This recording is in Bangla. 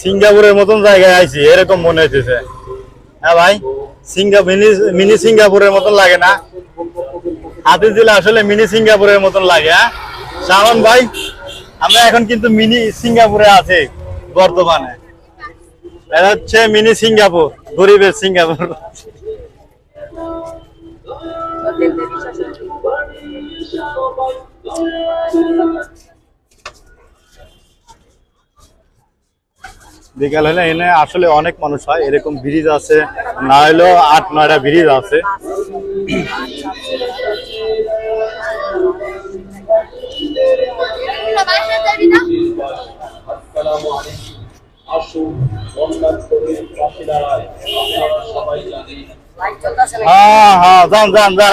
সিঙ্গাপুরের মতন জায়গায় আইছি এরকম মনে হইতেছে। হ্যাঁ ভাই, মিনি সিঙ্গাপুরের মতন লাগে না? হাতিঝিল আসলে মিনি সিঙ্গাপুরের মতন লাগে। হ্যাঁ শাওন ভাই, আমরা এখন কিন্তু মিনি সিঙ্গাপুরে আছি বর্তমানে। এটা হচ্ছে মিনি সিঙ্গাপুর, গরিবের সিঙ্গাপুর। বিকাল হলে এনে আসলে অনেক মানুষ হয়, এরকম ব্রিজ আছে, না হলেও 8-9টা ব্রিজ আছে। হ্যাঁ হ্যাঁ, যান যান যান,